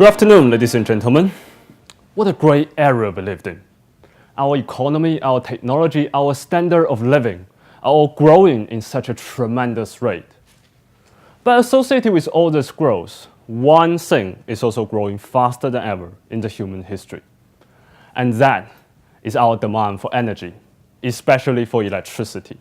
Good afternoon, ladies and gentlemen. What a great era we lived in. Our economy, our technology, our standard of living are all growing in such a tremendous rate. But associated with all this growth, one thing is also growing faster than ever in the human history. And that is our demand for energy, especially for electricity.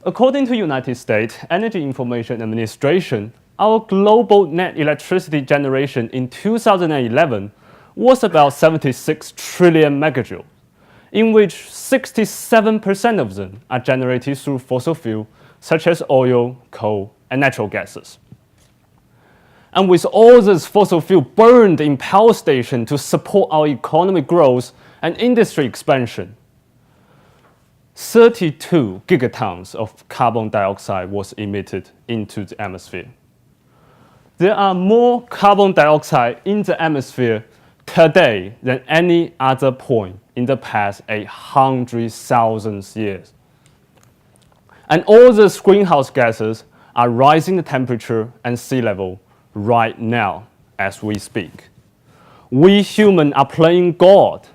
According to United States Energy Information Administration, our global net electricity generation in 2011 was about 76 trillion megajoules, in which 67% of them are generated through fossil fuels such as oil, coal, and natural gases. And with all this fossil fuel burned in power stations to support our economic growth and industry expansion, 32 gigatons of carbon dioxide was emitted into the atmosphere. There are more carbon dioxide in the atmosphere today than any other point in the past 800,000 years. And all these greenhouse gases are rising the temperature and sea level right now as we speak. We humans are playing God.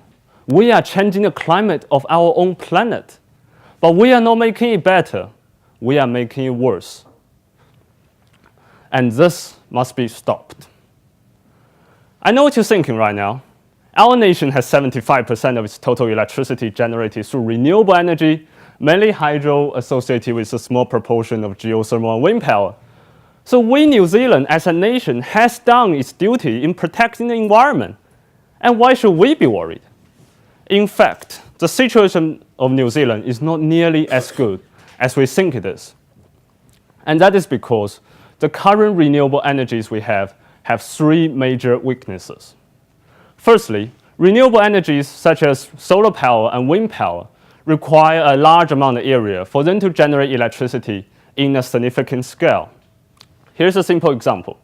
We are changing the climate of our own planet. But we are not making it better. We are making it worse. And this must be stopped. I know what you're thinking right now. Our nation has 75% of its total electricity generated through renewable energy, mainly hydro, associated with a small proportion of geothermal and wind power. So we, New Zealand, as a nation, has done its duty in protecting the environment. And why should we be worried? In fact, the situation of New Zealand is not nearly as good as we think it is. And that is because the current renewable energies we have three major weaknesses. Firstly, renewable energies such as solar power and wind power require a large amount of area for them to generate electricity in a significant scale. Here's a simple example.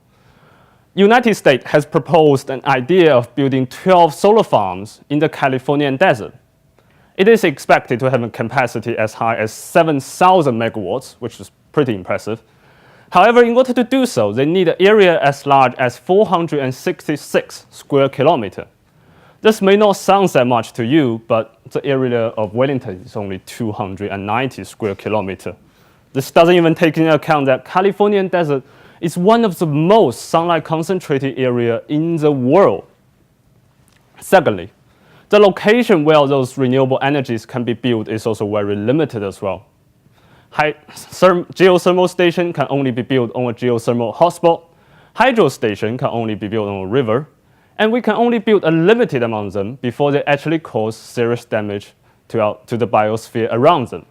United States has proposed an idea of building 12 solar farms in the Californian desert. It is expected to have a capacity as high as 7,000 megawatts, which is pretty impressive. However, in order to do so, they need an area as large as 466 square kilometers. This may not sound that much to you, but the area of Wellington is only 290 square kilometers. This doesn't even take into account that Californian desert is one of the most sunlight concentrated areas in the world. Secondly, the location where those renewable energies can be built is also very limited as well. Geothermal station can only be built on a geothermal hotspot. Hydro station can only be built on a river. And we can only build a limited amount of them before they actually cause serious damage to the biosphere around them.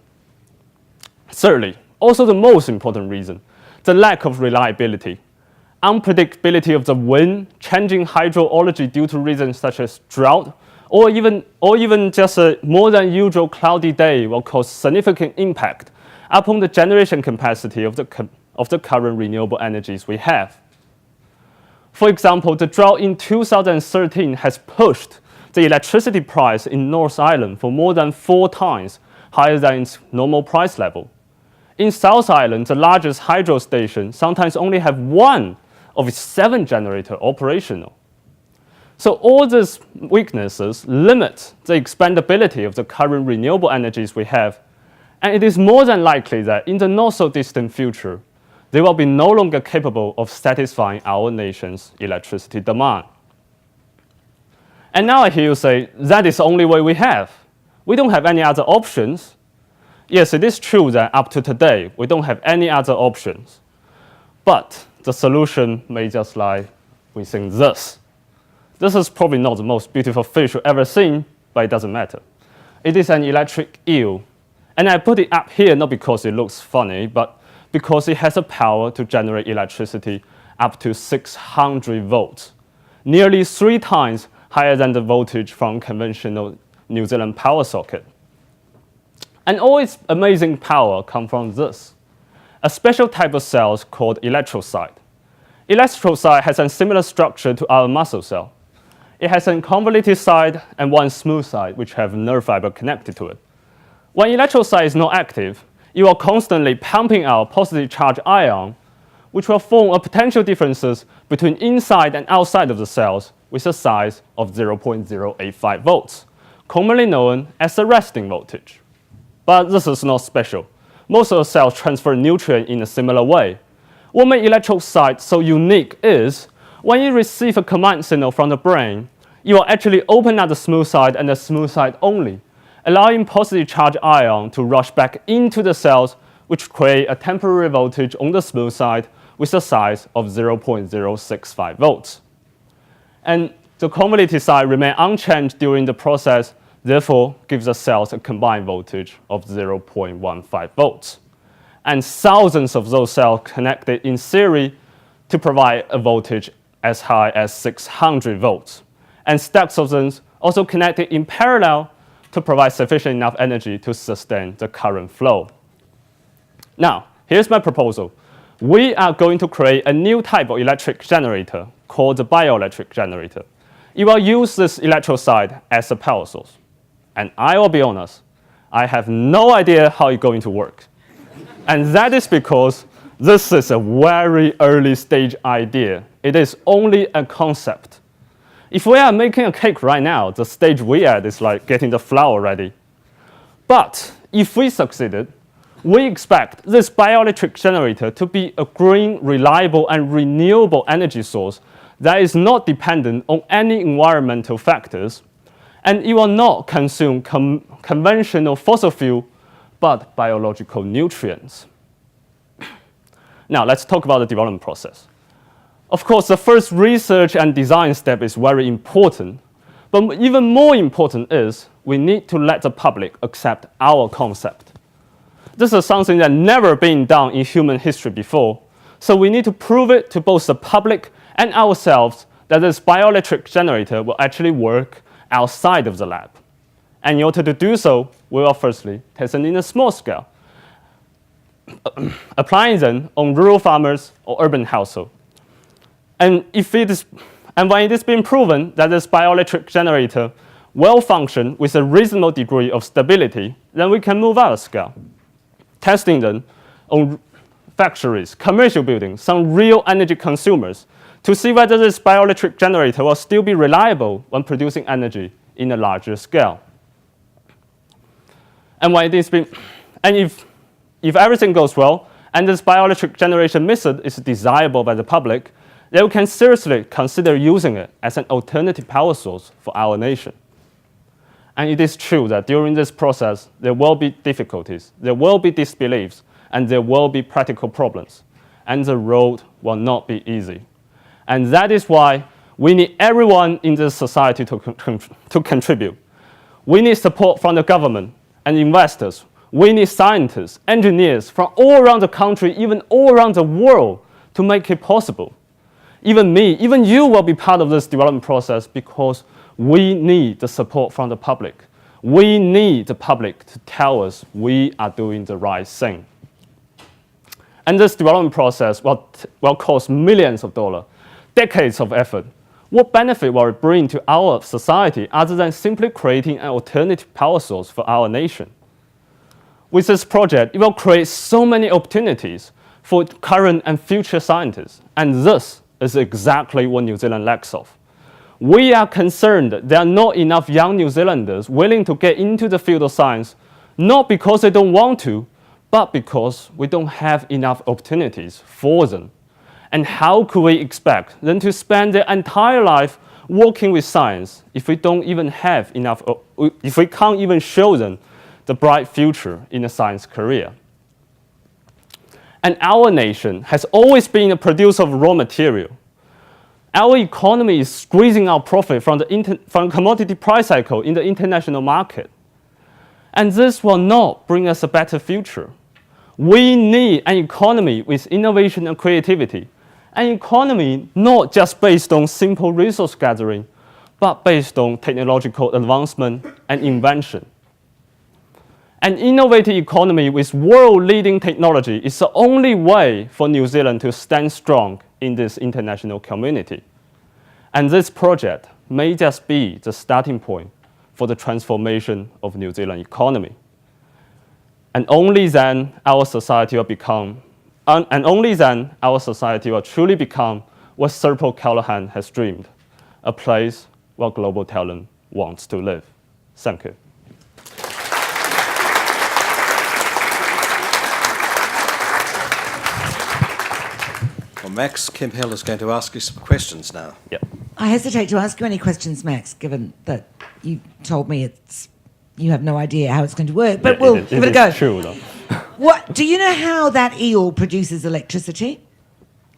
Thirdly, also the most important reason, the lack of reliability. Unpredictability of the wind, changing hydrology due to reasons such as drought, or even just a more than usual cloudy day will cause significant impact upon the generation capacity of the current renewable energies we have. For example, the drought in 2013 has pushed the electricity price in North Island for more than 4 times higher than its normal price level. In South Island, the largest hydro station sometimes only have 1 of its 7 generators operational. So all these weaknesses limit the expandability of the current renewable energies we have, and it is more than likely that in the not so distant future, they will be no longer capable of satisfying our nation's electricity demand. And now I hear you say, that is the only way we have. We don't have any other options. Yes, it is true that up to today, we don't have any other options. But the solution may just lie within this. This is probably not the most beautiful fish you've ever seen, but it doesn't matter. It is an electric eel. And I put it up here not because it looks funny, but because it has the power to generate electricity up to 600 volts, nearly 3 times higher than the voltage from conventional New Zealand power socket. And all its amazing power comes from this, a special type of cells called electrocyte. Electrocyte has a similar structure to our muscle cell. It has a convoluted side and one smooth side, which have nerve fiber connected to it. When electrocyte is not active, you are constantly pumping out positive charge ion, which will form a potential differences between inside and outside of the cells with a size of 0.085 volts, commonly known as the resting voltage. But this is not special. Most of the cells transfer nutrient in a similar way. What makes electrode site so unique is when you receive a command signal from the brain, you will actually open up the smooth side and the smooth side only, allowing positive charge ion to rush back into the cells, which create a temporary voltage on the smooth side with a size of 0.065 volts. And the convoluted side remains unchanged during the process, therefore gives the cells a combined voltage of 0.15 volts. And thousands of those cells connected in series to provide a voltage as high as 600 volts. And stacks of them also connected in parallel to provide sufficient enough energy to sustain the current flow. Now, here's my proposal. We are going to create a new type of electric generator called the bioelectric generator. It will use this electrode side as a power source. And I will be honest, I have no idea how it's going to work. And that is because this is a very early stage idea. It is only a concept. If we are making a cake right now, the stage we are at is like getting the flour ready. But if we succeeded, we expect this bioelectric generator to be a green, reliable, and renewable energy source that is not dependent on any environmental factors, and it will not consume conventional fossil fuel, but biological nutrients. Now, let's talk about the development process. Of course, the first research and design step is very important, but even more important is we need to let the public accept our concept. This is something that never been done in human history before, so we need to prove it to both the public and ourselves that this bioelectric generator will actually work outside of the lab. And in order to do so, we will firstly test it in a small scale, applying them on rural farmers or urban households. And when it is being proven that this bioelectric generator will function with a reasonable degree of stability, then we can move out of scale, testing them on factories, commercial buildings, some real energy consumers, to see whether this bioelectric generator will still be reliable when producing energy in a larger scale. And when it is being, and if everything goes well, and this bioelectric generation method is desirable by the public, then we can seriously consider using it as an alternative power source for our nation. And it is true that during this process, there will be difficulties, there will be disbeliefs, and there will be practical problems. And the road will not be easy. And that is why we need everyone in this society to contribute. We need support from the government and investors. We need scientists, engineers from all around the country, even all around the world, to make it possible. Even me, even you will be part of this development process because we need the support from the public. We need the public to tell us we are doing the right thing. And this development process will cost millions of dollars, decades of effort. What benefit will it bring to our society other than simply creating an alternative power source for our nation? With this project, it will create so many opportunities for current and future scientists, and this is exactly what New Zealand lacks of. We are concerned that there are not enough young New Zealanders willing to get into the field of science, not because they don't want to, but because we don't have enough opportunities for them. And how could we expect them to spend their entire life working with science if we don't even have enough, if we can't even show them the bright future in a science career? And our nation has always been a producer of raw material. Our economy is squeezing out profit from the commodity price cycle in the international market. And this will not bring us a better future. We need an economy with innovation and creativity, an economy not just based on simple resource gathering, but based on technological advancement and invention. An innovative economy with world-leading technology is the only way for New Zealand to stand strong in this international community. And this project may just be the starting point for the transformation of New Zealand economy. And only then our society will become And only then our society will truly become what Sir Paul Callahan has dreamed, a place where global talent wants to live. Thank you. Well, Max Kemphell is going to ask you some questions now. Yeah. I hesitate to ask you any questions, Max, given that you told me you have no idea how it's going to work, but we'll give it a go. It's true, though. Do you know how that eel produces electricity?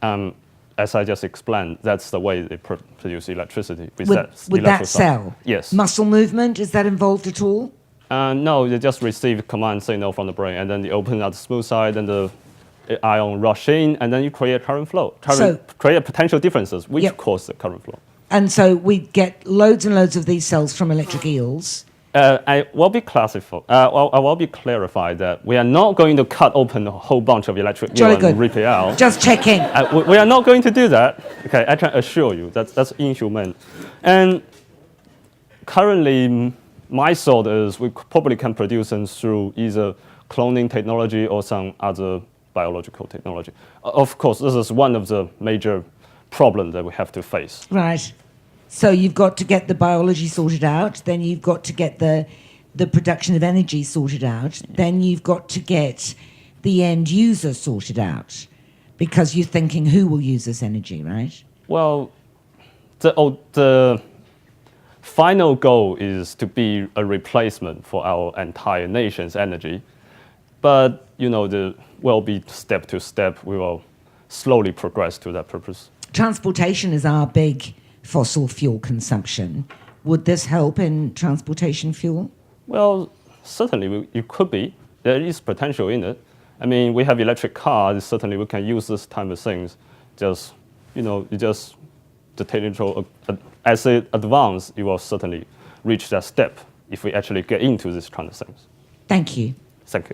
As I just explained, that's the way they produce electricity. With that cell? Yes. Muscle movement, is that involved at all? No, they just receive command signal from the brain, and then they open at the smooth side, and the ion rush in, and then you create current flow. Create potential differences, which cause the current flow. And so we get loads and loads of these cells from electric eels. I will be clarified that we are not going to cut open a whole bunch of electric eel and rip it out. Just checking. We are not going to do that. Okay, I can assure you that's inhumane. And currently, my thought is we probably can produce them through either cloning technology or some other biological technology. Of course, this is one of the major problems that we have to face. Right. So you've got to get the biology sorted out, then you've got to get the production of energy sorted out, then you've got to get the end user sorted out, because you're thinking who will use this energy, right? Well, the final goal is to be a replacement for our entire nation's energy. But, will be step to step. We will slowly progress to that purpose. Transportation is our big fossil fuel consumption. Would this help in transportation fuel? Well, certainly it could be. There is potential in it. I mean, we have electric cars. Certainly, we can use this type of things. The technical, as it advances, it will certainly reach that step if we actually get into this kind of things. Thank you. Thank you.